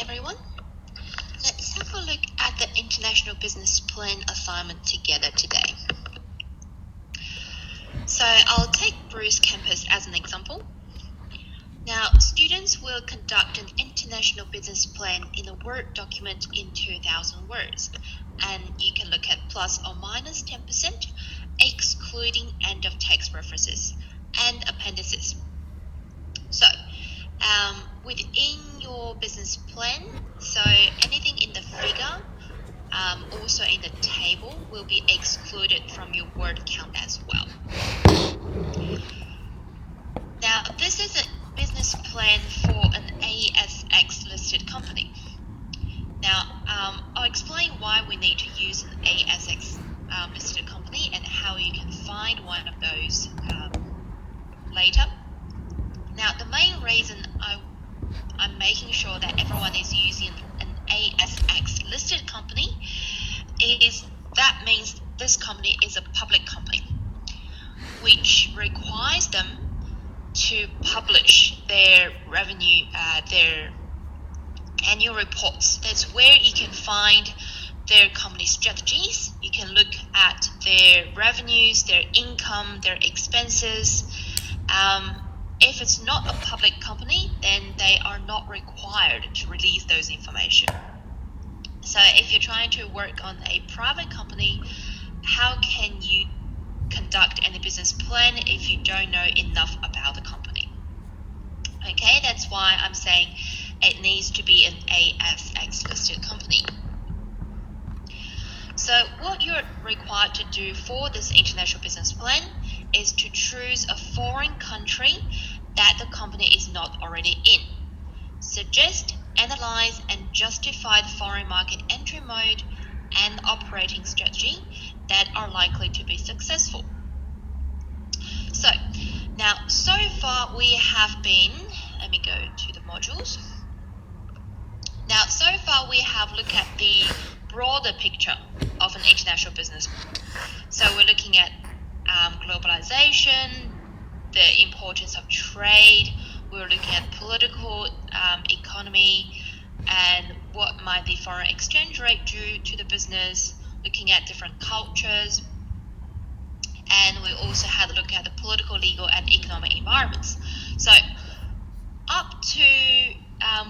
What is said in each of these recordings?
everyone. Let's have a look at the International Business Plan assignment together today. So I'll take Bruce campus as an example. Now, students will conduct an international business plan in a Word document in 2,000 words, and you can look at plus or minus 10%, excluding end-of-text references and appendices. So, within your business plan, so anything in the figure, also in the table, will be excluded from your word count as well. Now, this is a business plan for an ASX listed company. Now, I'll explain why we need to use an ASX listed company and how you can find one of those later. Now, the main reason I'm making sure that everyone is using an ASX listed company is that means this company is a public company, which requires them to publish their revenue, their annual reports. That's where you can find their company strategies. You can look at their revenues, their income, their expenses. If it's not a public company, then they are not required to release those information. So if you're trying to work on a private company, how can you conduct any business plan if you don't know enough about the company? Okay, that's why I'm saying it needs to be an ASX listed company. So what you're required to do for this international business plan is to choose a foreign country that the company is not already in. Suggest, analyze, and justify the foreign market entry mode and operating strategy that are likely to be successful. So far we have been, let me go to the modules. Now, so far we have looked at the broader picture of an international business. So we're looking at globalization, the importance of trade, we're looking at political economy, and what might the foreign exchange rate do to the business, looking at different cultures, and we also had a look at the political, legal, and economic environments. So up to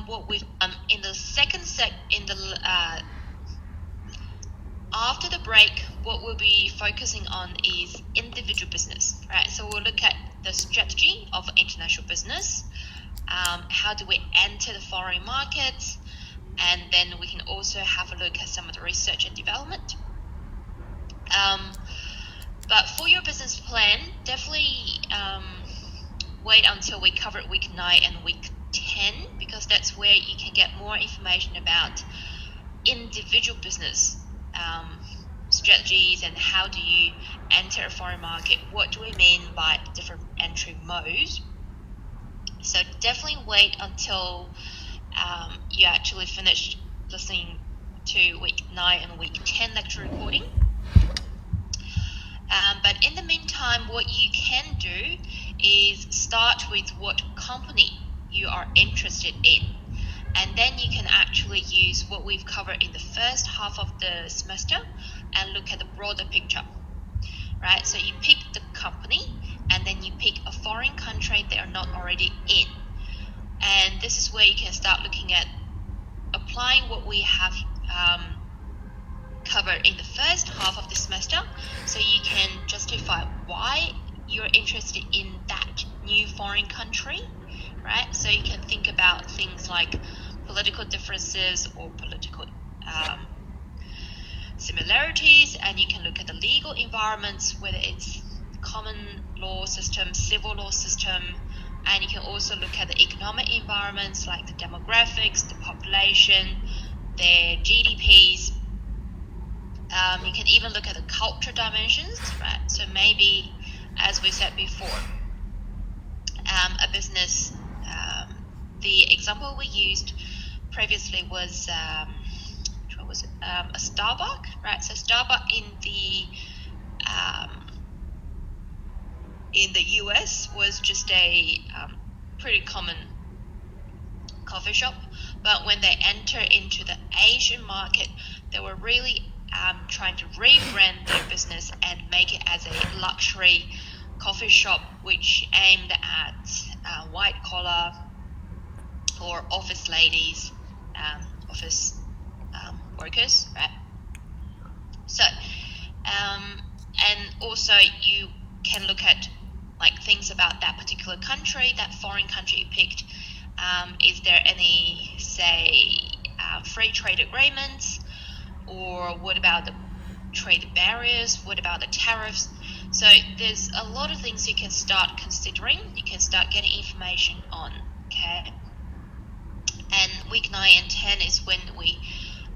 what we've done in the second after the break, what we'll be focusing on is individual business, right? So we'll look at the strategy of international business, how do we enter the foreign markets, and then we can also have a look at some of the research and development. But for your business plan, definitely wait until we cover week 9 and week 10, because that's where you can get more information about individual business strategies and how do you enter a foreign market, what do we mean by different entry modes. So definitely wait until you actually finish listening to week 9 and week 10 lecture recording. But in the meantime, what you can do is start with what company you are interested in. And then you can actually use what we've covered in the first half of the semester and look at the broader picture, right? So you pick the company and then you pick a foreign country they are not already in. And this is where you can start looking at applying what we have covered in the first half of the semester, so you can justify why you're interested in that new foreign country, right? So you can think about things like political differences or political similarities, and you can look at the legal environments, whether it's common law system, civil law system, and you can also look at the economic environments like the demographics, the population, their GDPs. You can even look at the culture dimensions, right? So maybe, as we said before, a business, the example we used previously was, which was it? A Starbucks, right? So Starbucks in the US was just a pretty common coffee shop, But when they enter into the Asian market, they were really trying to rebrand their business and make it as a luxury coffee shop which aimed at white collar or office ladies, office workers, right? So, and also you can look at like things about that particular country, that foreign country you picked. Is there any, say, free trade agreements, or what about the trade barriers? What about the tariffs? So there's a lot of things you can start considering. You can start getting information on, okay? And week 9 and 10 is when we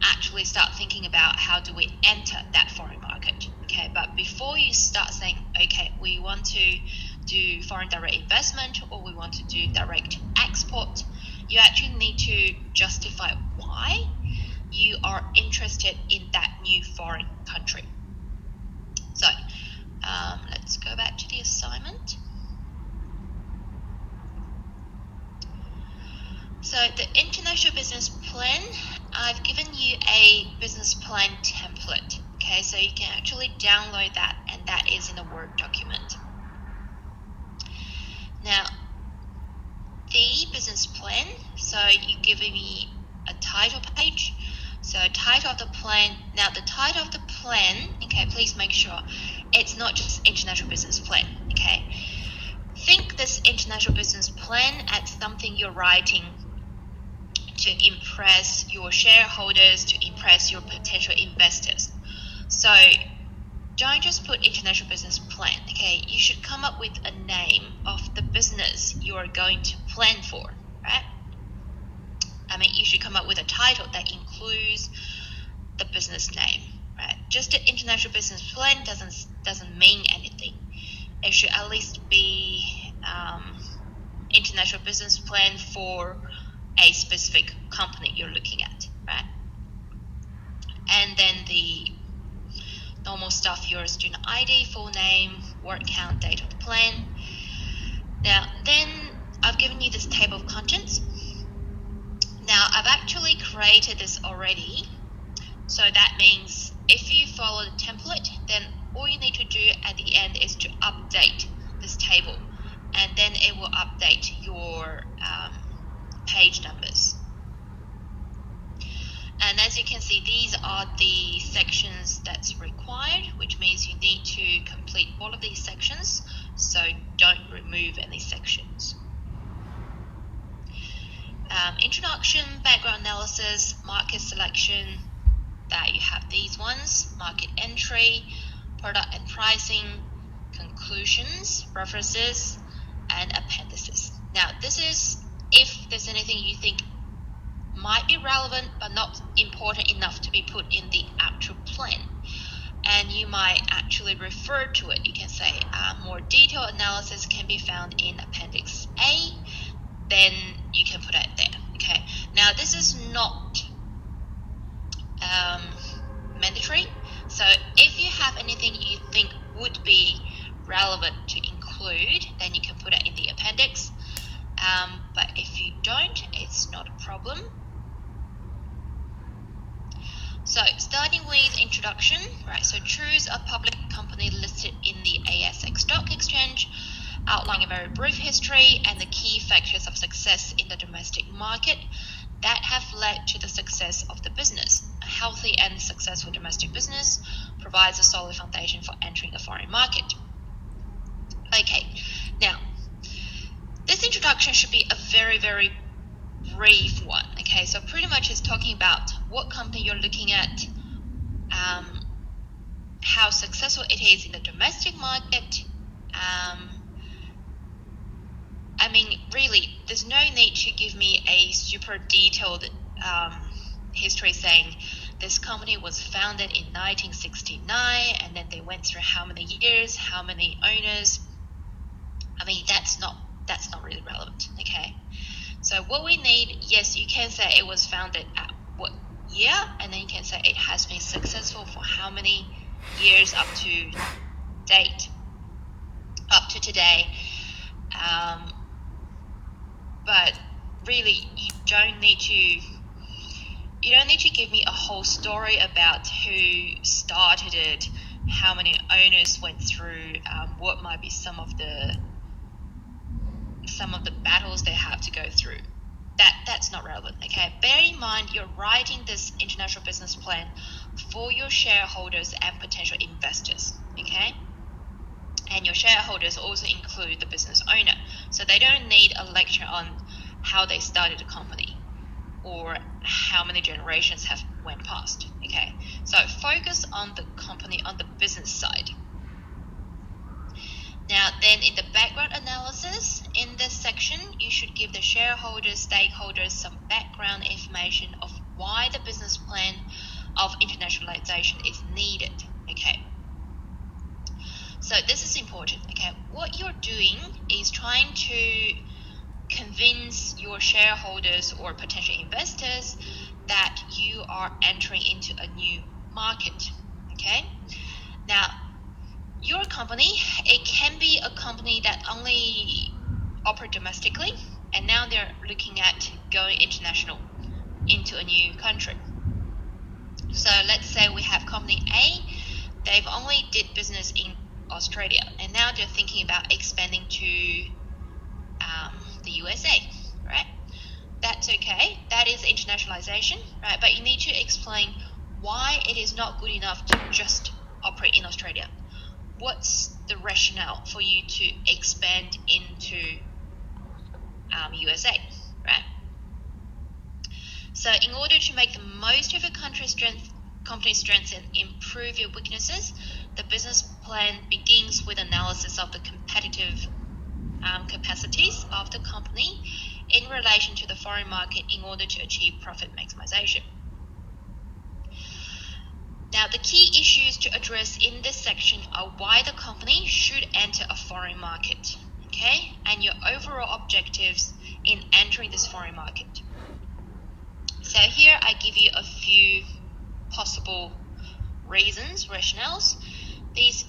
actually start thinking about how do we enter that foreign market, okay? But before you start saying, okay, we want to do foreign direct investment or we want to do direct export, you actually need to justify why you are interested in that new foreign country. So let's go back to the assignment. So the international business plan, I've given you a business plan template, okay? So you can actually download that, and that is in a Word document. Now, the business plan, so you're giving me a title page. So title of the plan, now the title of the plan, okay, please make sure it's not just international business plan, okay? Think this international business plan as something you're writing to impress your shareholders, to impress your potential investors. So don't just put international business plan, okay? You should come up with a name of the business you are going to plan for, right? I mean, you should come up with a title that includes the business name, right? Just the international business plan doesn't mean anything. It should at least be international business plan for a specific company you're looking at, right? And then the normal stuff, your student ID, full name, word count, date of the plan. Now, then I've given you this table of contents. Now, I've actually created this already. So that means if you follow the template, then all you need to do at the end is to update this table. And then it will update your page numbers. And as you can see, these are the sections that's required, which means you need to complete all of these sections, so don't remove any sections. Introduction, background analysis, market selection, that you have these ones, market entry, product and pricing, conclusions, references, and appendices. Now, this is if there's anything you think might be relevant but not important enough to be put in the actual plan, and you might actually refer to it. You can say more detailed analysis can be found in Appendix A, then you can put it there, okay? Now, this is not mandatory, so if you have anything you think would be relevant to include, then you can put it in the appendix, but if you don't, it's not a problem. So starting with introduction, right? So choose a public company listed in the ASX stock exchange, outline a very brief history and the key factors of success in the domestic market that have led to the success of the business. A healthy and successful domestic business provides a solid foundation for entering a foreign market. Okay, now this introduction should be a very, very brief one. Okay, so pretty much it's talking about what company you're looking at, how successful it is in the domestic market. I mean, really, there's no need to give me a super detailed history saying this company was founded in 1969 and then they went through how many years, how many owners. I mean, that's not really relevant, okay? So what we need, yes, you can say it was founded at what year, and then you can say it has been successful for how many years up to date, up to today. But really, you don't need to You don't need to give me a whole story about who started it, how many owners went through, what might be some of the battles they have to go through. That's not relevant, okay? Bear in mind, you're writing this international business plan for your shareholders and potential investors, okay? And your shareholders also include the business owner. So they don't need a lecture on how they started the company or how many generations have went past, okay? So focus on the company, on the business side. Now, then in the background analysis, in this section, you should give the shareholders, stakeholders some background information of why the business plan of internationalization is needed, okay? So this is important, okay? What you're doing is trying to convince your shareholders or potential investors that you are entering into a new market, okay? Now, your company, it can be a company that only operates domestically, and now they're looking at going international into a new country. So let's say we have company A, they've only did business in Australia, and now they're thinking about expanding to the USA, right? That's okay. That is internationalization, right? But you need to explain why it is not good enough to just operate in Australia. What's the rationale for you to expand into USA, right? So in order to make the most of your company's strengths and improve your weaknesses, the business plan begins with analysis of the competitive capacities of the company in relation to the foreign market in order to achieve profit maximization. Now, the key issues to address in this section are why the company should enter a foreign market, okay, and your overall objectives in entering this foreign market. So here I give you a few possible reasons, rationales. These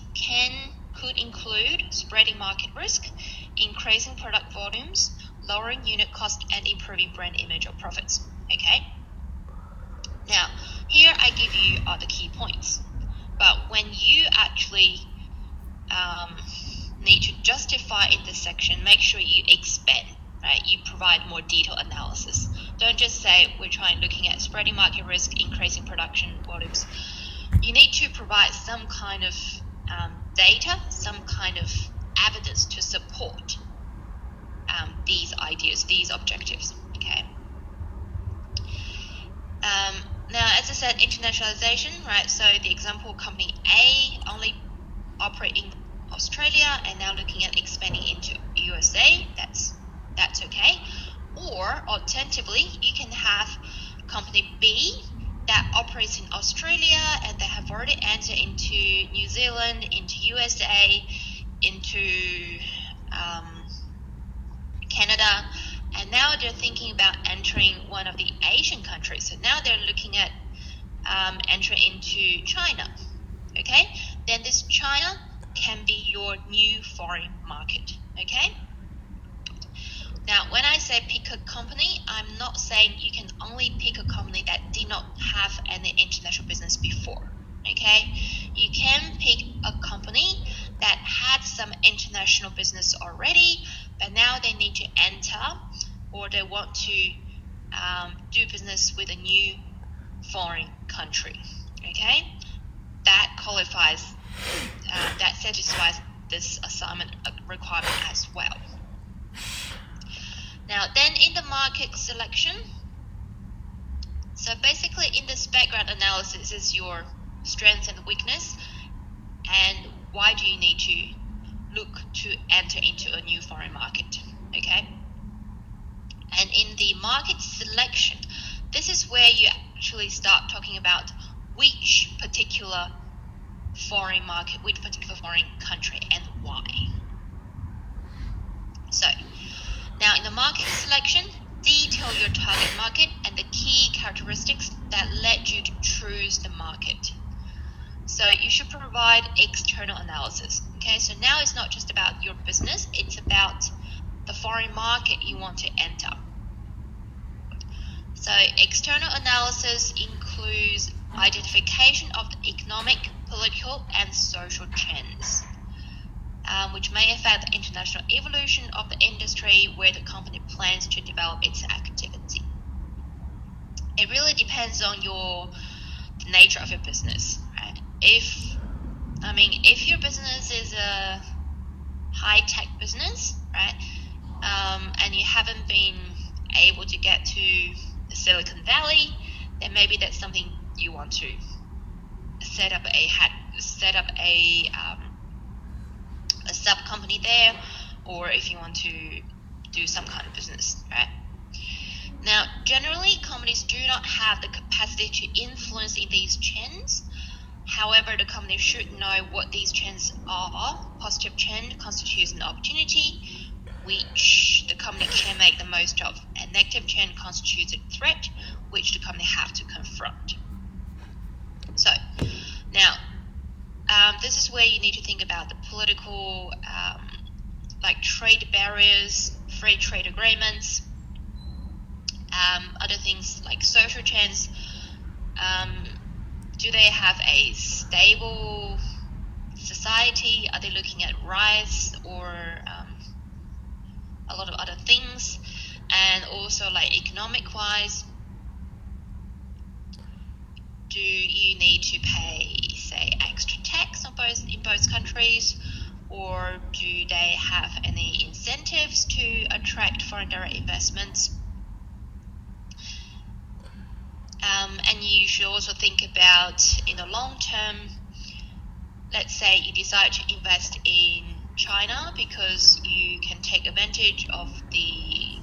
could include spreading market risk, increasing product volumes, lowering unit cost, and improving brand image or profits, okay? Now, here I give you the key points. But when you actually need to justify in this section, make sure you expand, right? You provide more detailed analysis. Don't just say we're looking at spreading market risk, increasing production volumes. You need to provide some kind of data, some kind of evidence to support these ideas, these objectives, okay? Now, as I said, internationalization, right? So the example, company A only operate in Australia and now looking at expanding into USA. That's okay. Or alternatively, you can have company B that operates in Australia and they have already entered into New Zealand, into USA, into Canada, and now they're thinking about entering one of the Asian countries. So now they're looking at entering into China, okay? Then this China can be your new foreign market, okay? Now, when I say pick a company, I'm not saying you can only pick a company that did not have any international business before, okay? You can pick a company that had some international business already, but now they need to enter or they want to do business with a new foreign country, okay? That qualifies, that satisfies this assignment requirement as well. Now, then in the market selection, so basically in this background analysis is your strength and weakness and why do you need to look to enter into a new foreign market, okay? And in the market selection, this is where you actually start talking about which particular foreign market, which particular foreign country and why. So, now in the market selection, detail your target market and the key characteristics that led you to choose the market. So you should provide external analysis. Okay, so now it's not just about your business, it's about the foreign market you want to enter. So So external analysis includes identification of the economic, political, and social trends, which may affect the international evolution of the industry where the company plans to develop its activity. It really depends on the nature of your business, right? If your business is a high-tech business, right, and you haven't been able to get to Silicon Valley, then maybe that's something you want to set up a sub company there, or if you want to do some kind of business, right? Now, generally, companies do not have the capacity to influence in these trends. However, the company should know what these trends are. Positive trend constitutes an opportunity which the company can make the most of, and negative trend constitutes a threat which the company have to confront. So, now, this is where you need to think about the political, like trade barriers, free trade agreements, other things like social trends. Do they have a stable society? Are they looking at rights or a lot of other things? And also, like economic-wise, do you need to pay, say, extra tax in both countries, or do they have any incentives to attract foreign direct investments? And you should also think about, in the long term, let's say you decide to invest in China because you can take advantage of the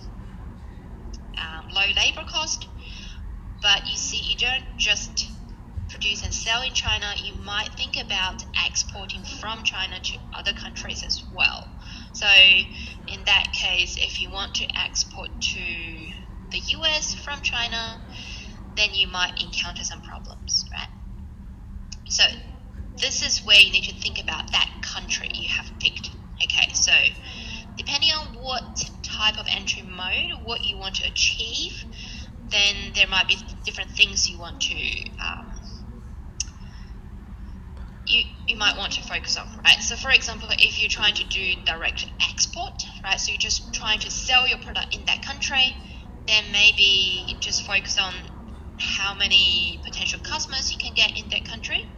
low labor cost, but you see, you don't just produce and sell in China, you might think about exporting from China to other countries as well. So in that case, if you want to export to the US from China, then you might encounter some problems, right? So this is where you need to think about that country you have picked. Okay, so depending on what type of entry mode, what you want to achieve, then there might be different things you want to you might want to focus on, right? So for example, if you're trying to do direct export, right, so you're just trying to sell your product in that country, then maybe you just focus on how many potential customers you can get in that country.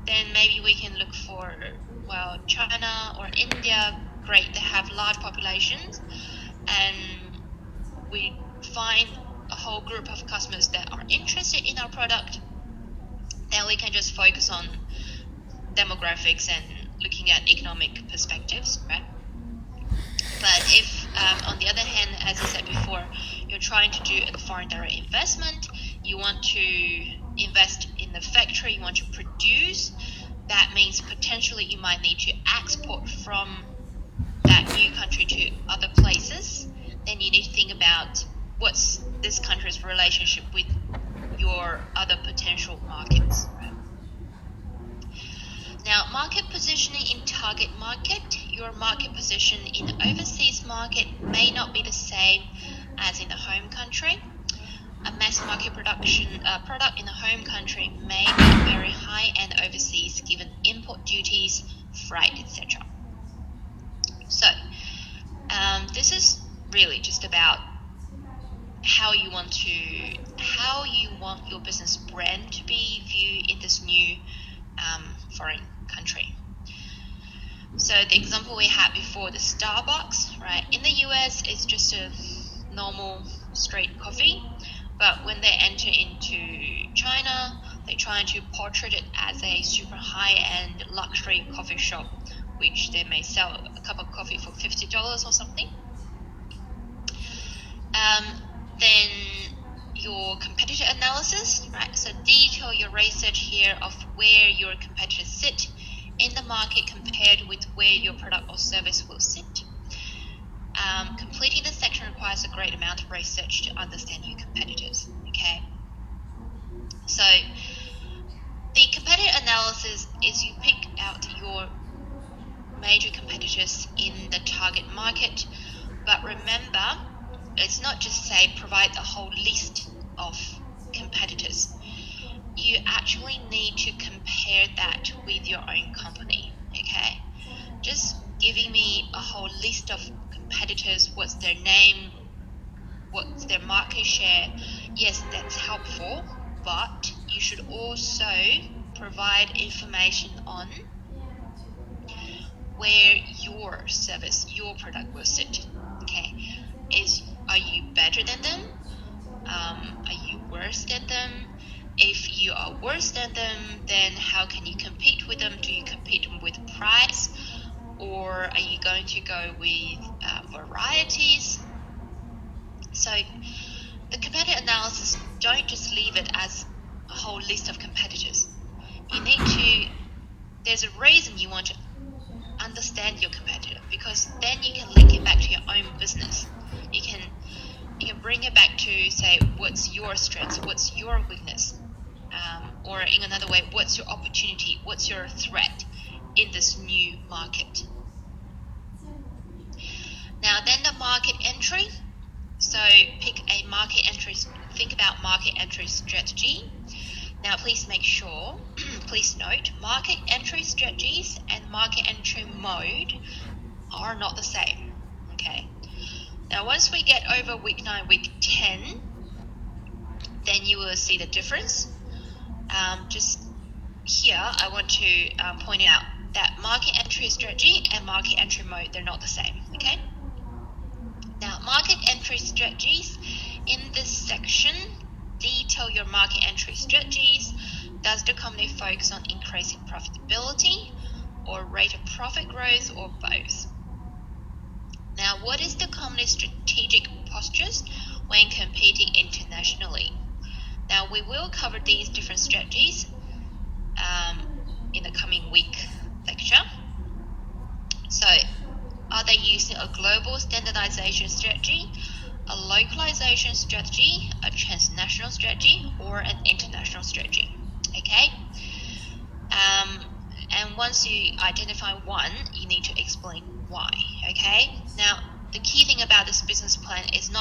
Then maybe we can look for, well, China or India. Great, they have large populations, and we find a whole group of customers that are interested in our product. Then we can just focus on demographics and looking at economic perspectives, right? But if, on the other hand, as I said before, you're trying to do a foreign direct investment, you want to invest in the factory, you want to produce, that means potentially you might need to export from that new country to other places. Then you need to think about what's this country's relationship with your other potential markets, right? Now, market positioning in target market. Your market position in the overseas market may not be the same as in the home country. A mass market product in the home country may be very high and overseas given import duties, freight, etc. So, this is really just about how you want your business brand to be viewed in this new foreign country. So the example we had before, the Starbucks, right? In the US, it's just a normal straight coffee, but when they enter into China, they're trying to portray it as a super high-end luxury coffee shop, which they may sell a cup of coffee for $50 or something. Then your competitor analysis, right? So detail your research here of where your competitors sit in the market compared with where your product or service will sit. Completing this section requires a great amount of research to understand your competitors, okay? So the competitor analysis is you pick out your major competitors in the target market, but remember, it's not just say provide the whole list of competitors, you actually need to compare that with your own company, okay? Just giving me a whole list of competitors, what's their name, what's their market share, yes, that's helpful, but you should also provide information on where your service, your product will sit, okay? Are you better than them? Are you worse than them? If you are worse than them, then how can you compete with them? Do you compete with price, or are you going to go with varieties? So the competitor analysis, don't just leave it as a whole list of competitors. There's a reason you want to understand your competitor, because then you can link it back to your own business. You can bring it back to, say, what's your strength, what's your weakness, or in another way, what's your opportunity, what's your threat in this new market. Now then, the market entry. So pick a market entry, think about market entry strategy. Now please note, market entry strategies and market entry mode are not the same, okay? Now once we get over week 9, week 10, then you will see the difference. Just here, I want to point out that market entry strategy and market entry mode, they're not the same, okay? Now, market entry strategies, in this section, detail your market entry strategies. Does the company focus on increasing profitability or rate of profit growth, or both? Now, what is the company's strategic postures when competing internationally? Now, we will cover these different strategies in the coming week lecture. So, are they using a global standardization strategy, a localization strategy, a transnational strategy, or an international strategy? Okay? And once you identify one, you need to explain why. Okay? Now, the key thing about this business plan is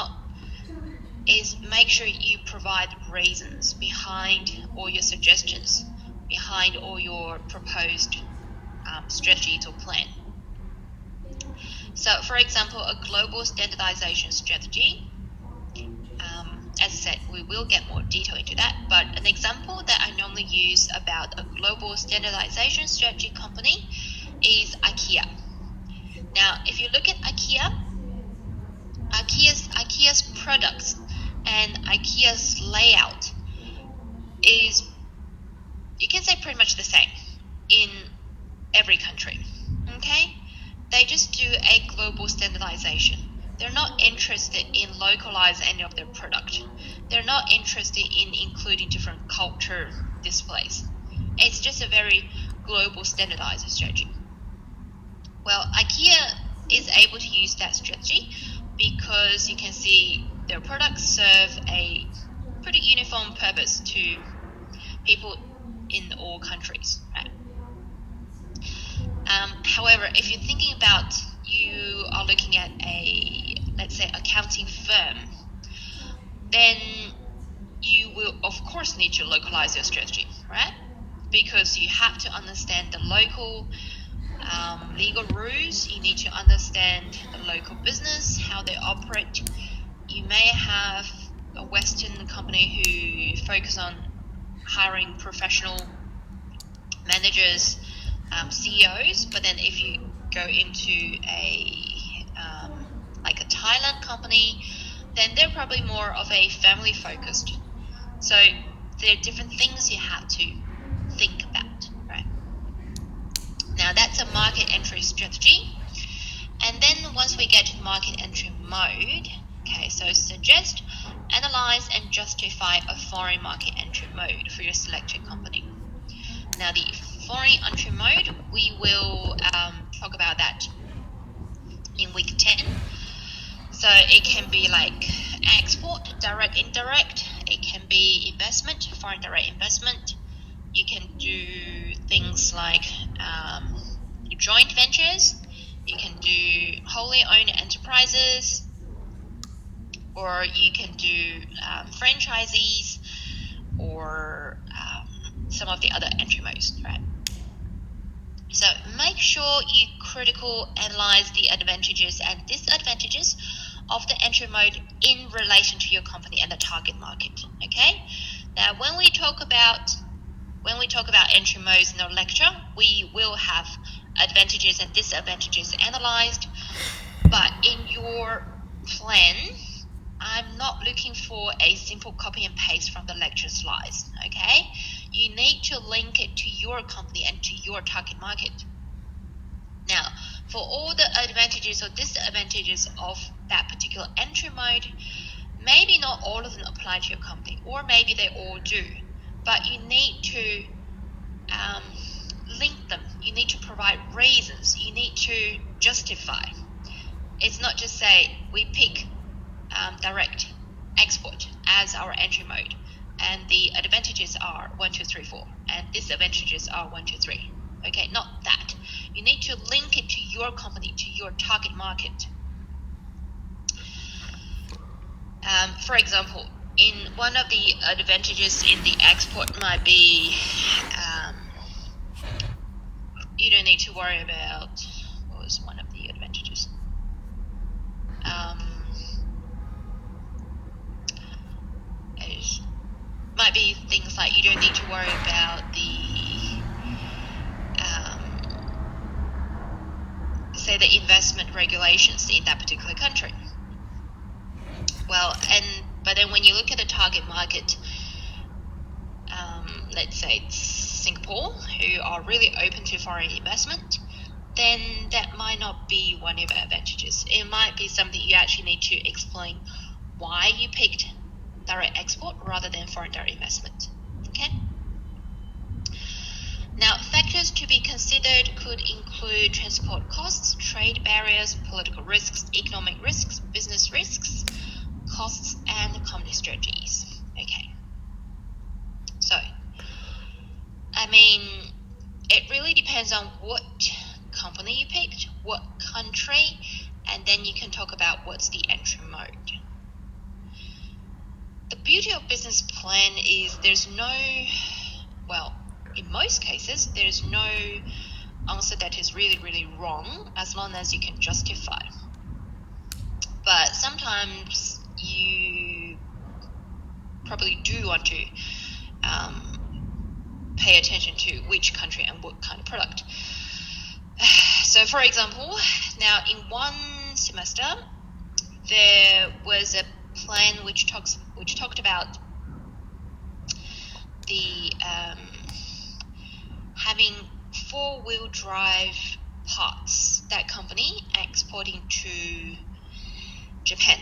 make sure you provide reasons behind all your suggestions, behind all your proposed strategies or plan. So, for example, a global standardization strategy, as I said, we will get more detail into that, but an example that I normally use about a global standardization strategy company is IKEA. Now, if you look at IKEA's products and IKEA's layout is, you can say, pretty much the same in every country, okay? They just do a global standardization. They're not interested in localize any of their product. They're not interested in including different culture displays. It's just a very global standardized strategy. Well, IKEA is able to use that strategy because you can see their products serve a pretty uniform purpose to people in all countries, right? However, if you're thinking about, you are looking at let's say, accounting firm, then you will, of course, need to localize your strategy, right? Because you have to understand the local legal rules. You need to understand the local business, how they operate. You may have a Western company who focus on hiring professional managers, CEOs, but then if you go into like a Thailand company, then they're probably more of a family focused. So there are different things you have to think about, right? Now that's a market entry strategy. And then once we get to market entry mode, okay, so suggest, analyze, and justify a foreign market entry mode for your selected company. Now the foreign entry mode, we will talk about that in week 10. So it can be like export, direct, indirect. It can be investment, foreign direct investment. You can do things like joint ventures. You can do wholly owned enterprises, or you can do franchisees or some of the other entry modes, right? So make sure you critical analyze the advantages and disadvantages of the entry mode in relation to your company and the target market. Okay. Now, when we talk about entry modes in our lecture, we will have advantages and disadvantages analyzed. But in your plan, I'm not looking for a simple copy and paste from the lecture slides, okay? You need to link it to your company and to your target market. Now, for all the advantages or disadvantages of that particular entry mode, maybe not all of them apply to your company, or maybe they all do, but you need to link them. You need to provide reasons. You need to justify. It's not just say we pick direct export as our entry mode, and the advantages are 1, 2, 3, 4, and disadvantages are 1, 2, 3. Okay, not that. You need to link it to your company, to your target market. For example, in one of the advantages in the export might be you don't need to worry about, what was one of the advantages? It might be things like you don't need to worry about say the investment regulations in that particular country. Well, but then when you look at the target market, let's say it's Singapore, who are really open to foreign investment, then that might not be one of the advantages. It might be something you actually need to explain why you picked direct export rather than foreign direct investment. Okay. Now, factors to be considered could include transport costs, trade barriers, political risks, economic risks, business risks, costs, and company strategies. Okay. So, it really depends on what company you picked, what country, and then you can talk about what's the entry mode. The beauty of business plan is in most cases, there's no answer that is really, really wrong as long as you can justify. But sometimes you probably do want to pay attention to which country and what kind of product. So, for example, now in one semester, there was a plan which talked about the having 4-wheel drive parts, that company exporting to Japan.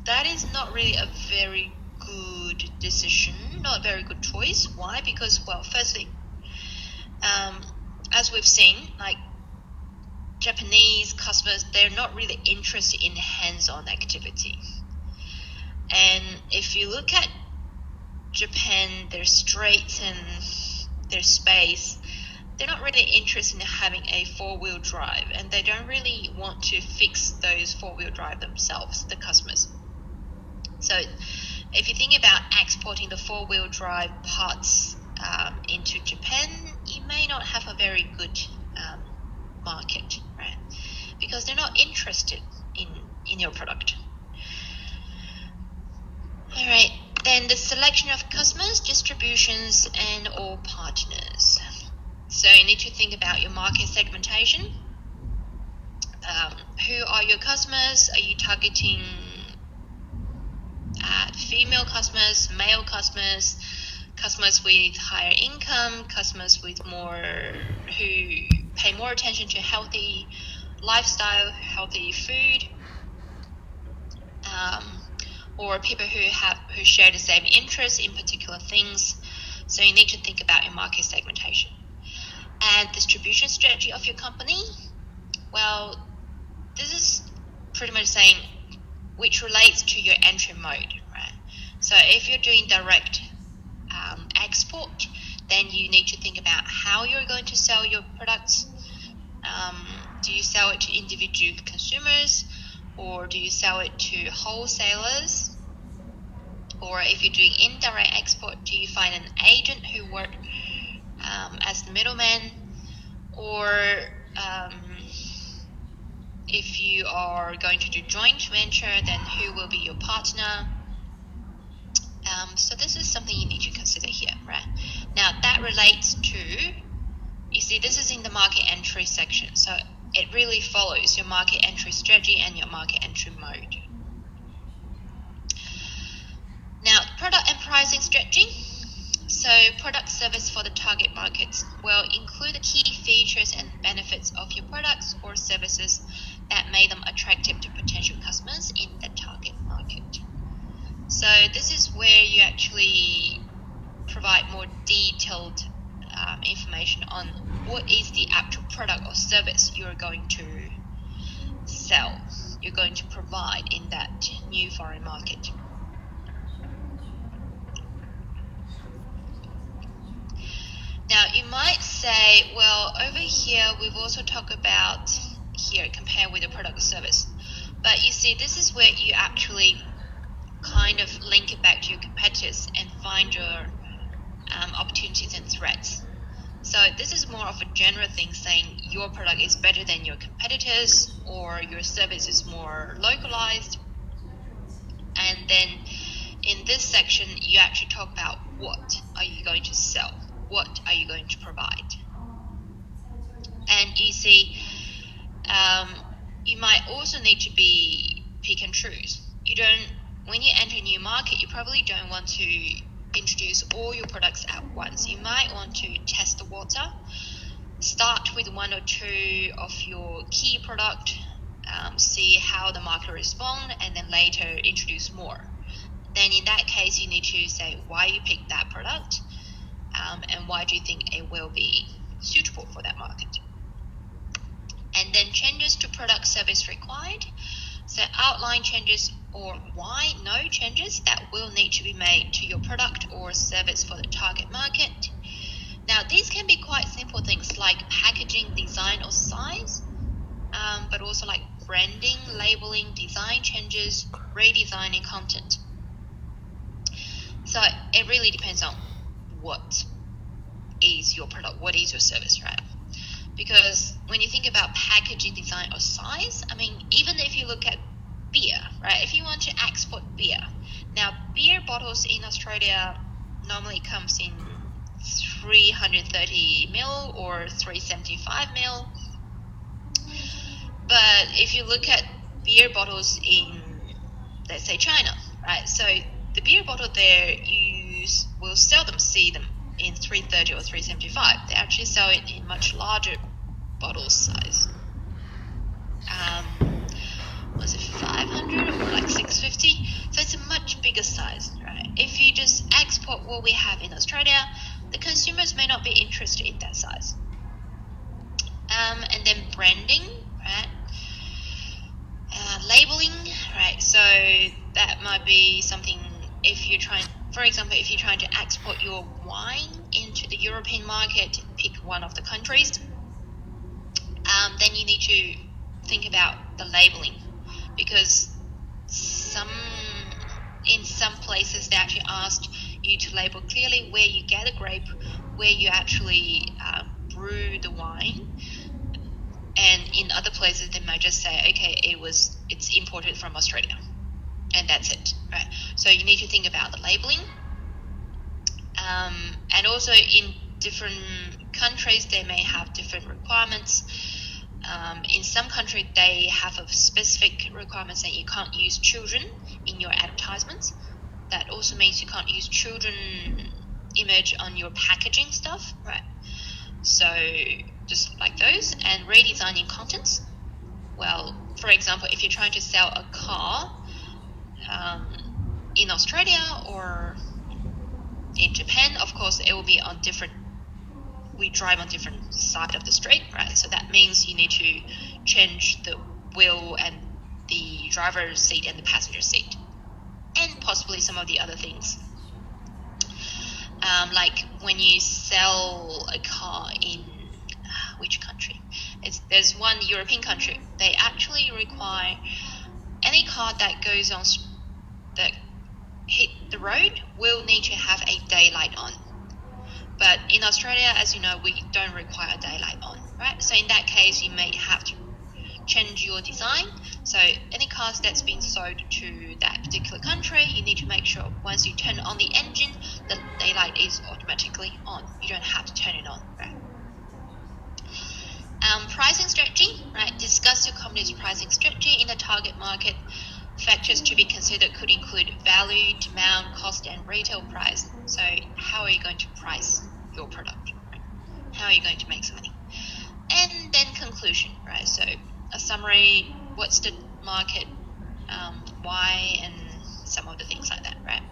That is not really a very good decision, not a very good choice. Why? Because, well, firstly, as we've seen, like Japanese customers, they're not really interested in hands-on activity. And if you look at Japan, their streets and their space, they're not really interested in having a 4-wheel drive, and they don't really want to fix those 4-wheel drive themselves, the customers. So if you think about exporting the 4-wheel drive parts into Japan, you may not have a very good market, right? Because they're not interested in your product. All right, then the selection of customers, distributions, and or partners. So you need to think about your market segmentation. Who are your customers? Are you targeting female customers, male customers, customers with higher income, customers with who pay more attention to healthy lifestyle, healthy food, or people who share the same interests in particular things. So you need to think about your market segmentation. And distribution strategy of your company. Well, this is pretty much saying which relates to your entry mode, right? So if you're doing direct export, then you need to think about how you're going to sell your products. Do you sell it to individual consumers, or do you sell it to wholesalers? Or if you're doing indirect export, do you find an agent who work as the middleman? Or if you are going to do joint venture, then who will be your partner? So this is something you need to consider here, right? Now that relates to, you see, this is in the market entry section. So it really follows your market entry strategy and your market entry mode. Now, product and pricing strategy. So product service for the target markets will include the key features and benefits of your products or services that make them attractive to potential customers in the target market. So this is where you actually provide more detailed information on what is the actual product or service you're going to sell, you're going to provide in that new foreign market. Now, you might say, well, over here, we've also talked about here, compare with the product or service. But you see, this is where you actually kind of link it back to your competitors and find your opportunities and threats. So this is more of a general thing saying your product is better than your competitors or your service is more localized. And then in this section, you actually talk about what are you going to sell? What are you going to provide? And you see, you might also need to be pick and choose. When you enter a new market, you probably don't want to introduce all your products at once. You might want to test the water, start with one or two of your key product, see how the market responds, and then later introduce more. Then in that case, you need to say why you picked that product, and why do you think it will be suitable for that market. And then changes to product service required. So outline changes or why no changes that will need to be made to your product or service for the target market. Now, these can be quite simple things like packaging, design, or size, but also like branding, labeling, design changes, redesigning content. So it really depends on what is your product, what is your service, right? Because when you think about packaging, design, or size, I mean, even if you look at beer, right? If you want to export beer, now beer bottles in Australia normally comes in 330 ml or 375 ml. But if you look at beer bottles in, let's say, China, right? So the beer bottle there, you will seldom see them in 330 or 375. They actually sell it in much larger bottle size. Was it 500 or like 650? So it's a much bigger size, right? If you just export what we have in Australia, the consumers may not be interested in that size. And then branding, right? Labeling, right? So that might be something if you're trying, for example, if you're trying to export your wine into the European market, pick one of the countries, then you need to think about the labeling, because in some places they actually asked you to label clearly where you get a grape, where you actually brew the wine, and in other places they might just say, okay, it's imported from Australia, and that's it, right? So you need to think about the labeling, and also in different countries they may have different requirements. In some countries, they have a specific requirement saying you can't use children in your advertisements. That also means you can't use children image on your packaging stuff, right? So just like those, and redesigning contents. Well, for example, if you're trying to sell a car in Australia or in Japan, of course, it will be on different. We drive on different side of the street, right? So that means you need to change the wheel and the driver's seat and the passenger seat, and possibly some of the other things. Like when you sell a car in which country? There's one European country. They actually require any car that goes on that hit the road will need to have a daylight on. But in Australia, as you know, we don't require a daylight on, right? So in that case, you may have to change your design. So any cars that's been sold to that particular country, you need to make sure once you turn on the engine, the daylight is automatically on. You don't have to turn it on, right? Pricing strategy, right? Discuss your company's pricing strategy in the target market. Factors to be considered could include value, demand, cost, and retail price. So how are you going to price your product, right? How are you going to make some money? And then conclusion, right? So a summary, what's the market, why, and some of the things like that, right?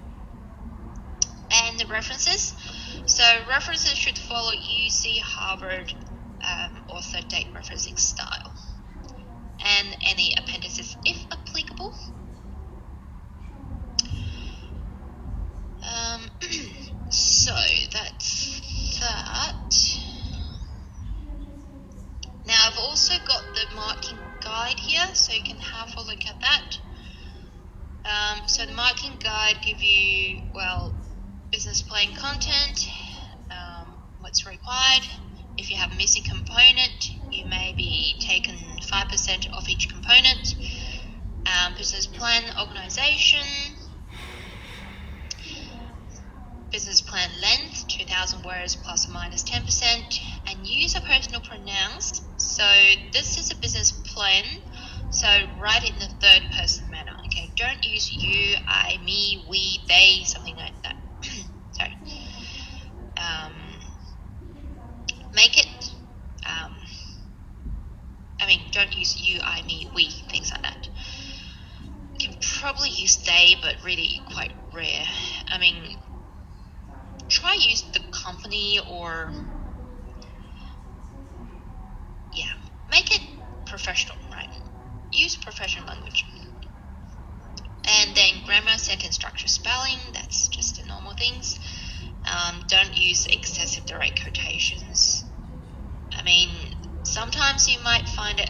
And the references. So references should follow UC, Harvard, author date referencing style. And any appendices if applicable. So that's that. Now I've also got the marketing guide here, so you can have a look at that. So the marketing guide give you, business plan content, what's required. If you have a missing component, you may be taken 5% off each component. Business plan organization, business plan length, 2,000 words plus or minus 10%, and use of personal pronouns. So this is a business plan, so write it in the third person manner, okay? Don't use you, I, me, we, they, something like that. Sorry. Make it, don't use you, I, me, we, things like that. You can probably use they, but really quite rare. Try use the company or, make it professional, right? Use professional language. And then grammar, sentence structure, spelling, that's just the normal things. Don't use excessive direct quotations. Sometimes you might find it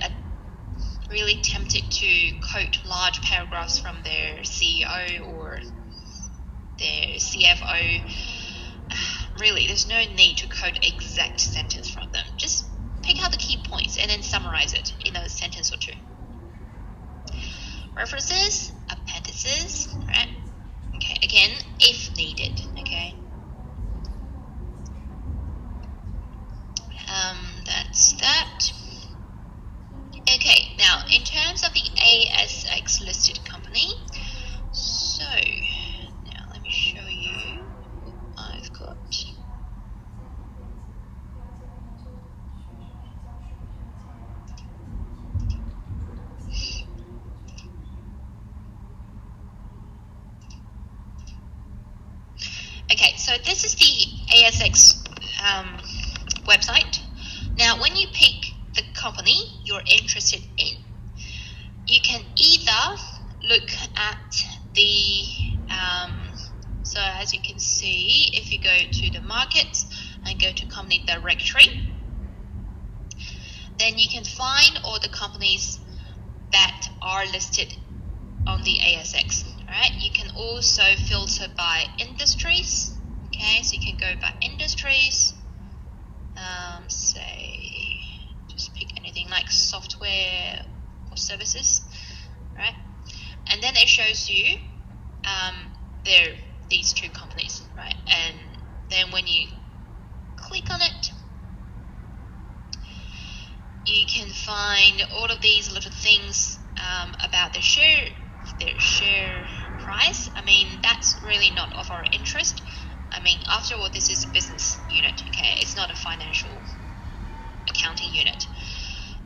really tempted to quote large paragraphs from their CEO or their CFO. Really, there's no need to quote exact sentence from them. Just pick out the key points and then summarize it in a sentence or two. References, appendices, right? Okay, again, if needed, okay? That's that. Okay, now in terms of the ASX listed company, so now let me show you what I've got. Okay, so this is the ASX website. Now, when you pick the company you're interested in, you can either look at the, so as you can see, if you go to the markets and go to company directory, then you can find all the companies that are listed on the ASX, right? You can also filter by industries, okay? So you can go by industries, say, just pick anything like software or services, right? And then it shows you these two companies, right? And then when you click on it, you can find all of these little things about their share price. That's really not of our interest. After all, this is a business unit, okay? It's not a financial accounting unit.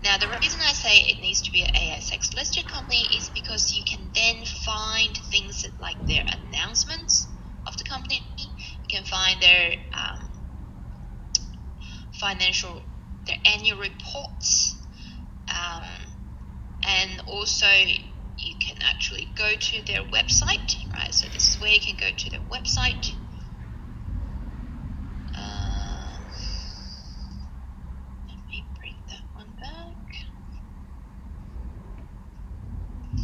Now, the reason I say it needs to be an ASX listed company is because you can then find things like their announcements of the company. You can find their their annual reports, and also you can actually go to their website, right? So this is where you can go to their website. Let me bring that one back.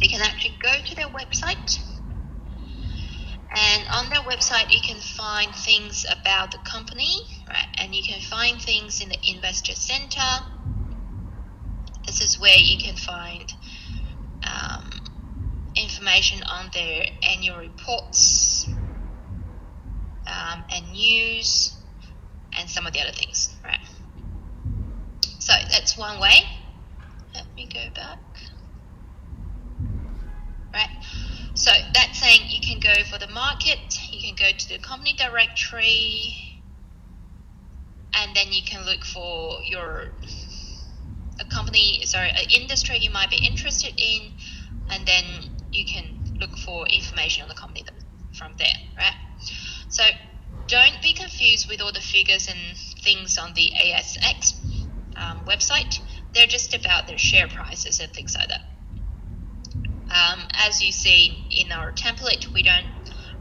You can actually go website. And on their website, you can find things about the company, right? And you can find things in the investor center. This is where you can find information on their annual reports and news and some of the other things, right? So that's one way. Let me go back. Right. So that's saying you can go for the market, you can go to the company directory, and then you can look for an industry you might be interested in, and then you can look for information on the company from there, right? So don't be confused with all the figures and things on the ASX website. They're just about their share prices and things like that. As you see in our template, we don't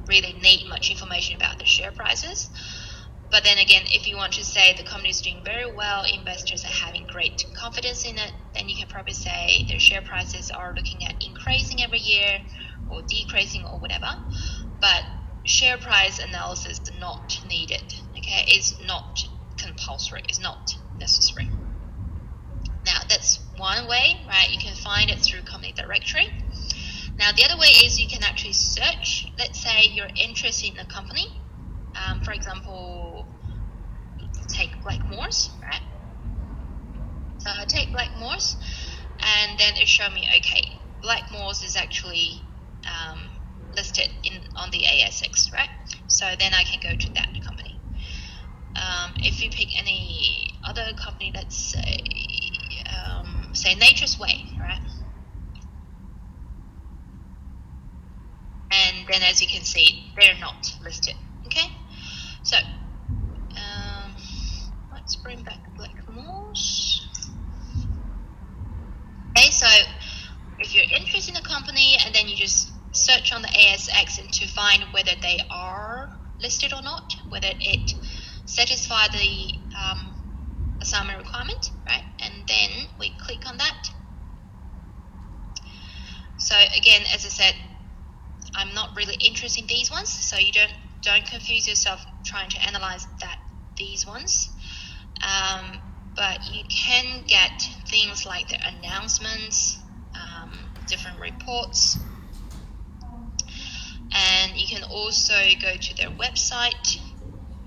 really need much information about the share prices. But then again, if you want to say the company is doing very well, investors are having great confidence in it, then you can probably say their share prices are looking at increasing every year or decreasing or whatever. But share price analysis is not needed, okay? It's not compulsory, it's not necessary. Now, that's one way, right? You can find it through company directory. Now, the other way is you can actually search. Let's say you're interested in a company. For example, take Blackmores, right? So I take Blackmores, and then it showed me, okay, Blackmores is actually listed on the ASX, right? So then I can go to that company. If you pick any other company, let's say Nature's Way, right? And then as you can see, they're not listed, okay? So let's bring back Blackmores. Okay, so if you're interested in a company and then you just search on the ASX and to find whether they are listed or not, whether it satisfies the assignment requirement, right? And then we click on that. So again, as I said, I'm not really interested in these ones, so you don't confuse yourself trying to analyze these ones. But you can get things like the announcements, different reports, and you can also go to their website.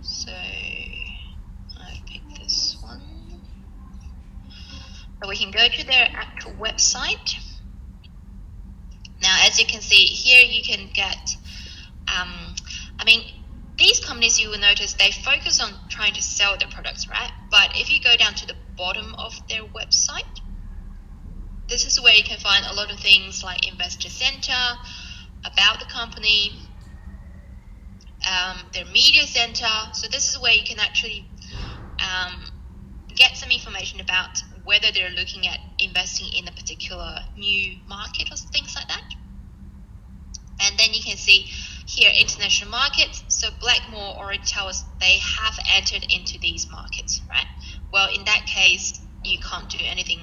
So I picked this one. So we can go to their actual website. Now, as you can see here, you can get, these companies, you will notice they focus on trying to sell their products, right? But if you go down to the bottom of their website, this is where you can find a lot of things like Investor Center, about the company, their media center. So this is where you can actually get some information about whether they're looking at investing in a particular new market or things like that. And then you can see here international markets. So Blackmore already tells us they have entered into these markets, right? Well, in that case, you can't do anything.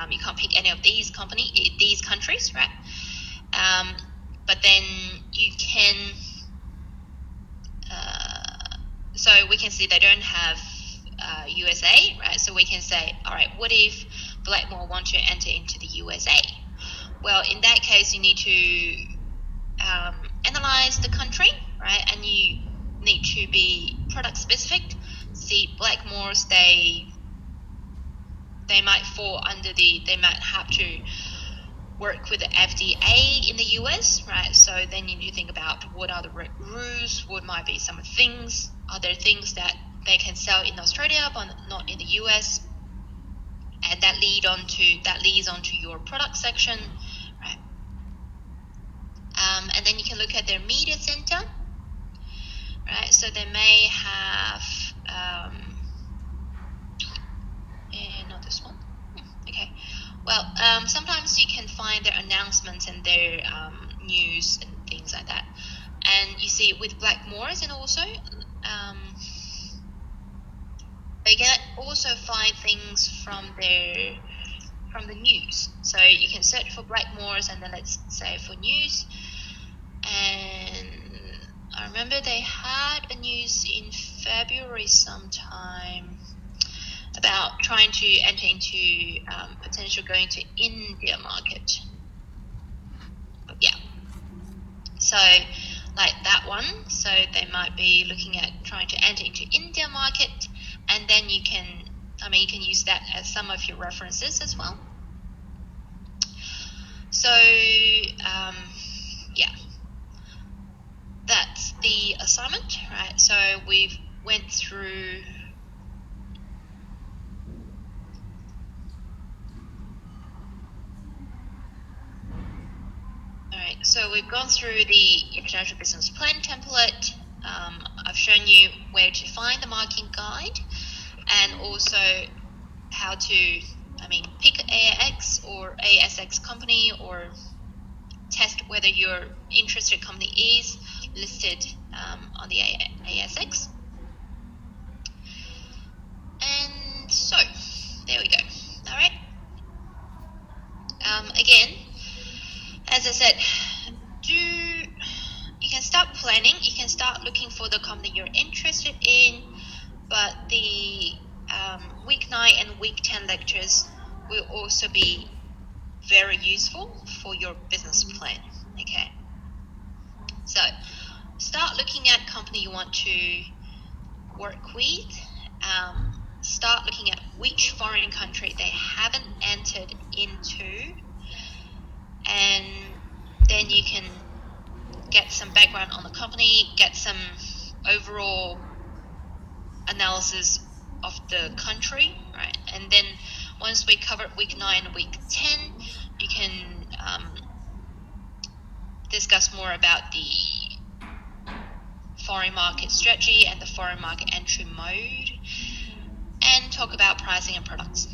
You can't pick any of these countries, right? But then you can. So we can see they don't have USA, right? So we can say, all right, what if Blackmore want to enter into the USA? Well, in that case, you need to analyze the country, right? And you need to be product specific. See, Blackmores, they might fall under they might have to work with the FDA in the US, right? So then you need to think about what are the rules, what might be some things, are there things that they can sell in Australia but not in the US, and that leads on to your product section, right? And then you can look at their media center, right? So they may have not this one. Okay. Well, sometimes you can find their announcements and their news and things like that. And you see with Blackmores, and also they can also find things from their from the news. So you can search for Blackmores and then let's say for news. And I remember they had a news in February sometime about trying to enter into potential going to India market. Yeah. So like that one. So they might be looking at trying to enter into India market, and then you can use that as some of your references as well. So that's the assignment, right? So we've went through so we've gone through the International Business Plan template. I've shown you where to find the marketing guide and also how to, pick AX or ASX company or test whether your interested company is listed on the ASX. And so, there we go. All right. Again, as I said, you can start planning, you can start looking for the company you're interested in, but the week 9 and week 10 lectures will also be very useful for your business plan. Okay, so start looking at company you want to work with. Start looking at which foreign country they haven't entered into, and then you can get some background on the company, get some overall analysis of the country, right? And then once we cover week 9 and week 10, you can discuss more about the foreign market strategy and the foreign market entry mode, and talk about pricing and products.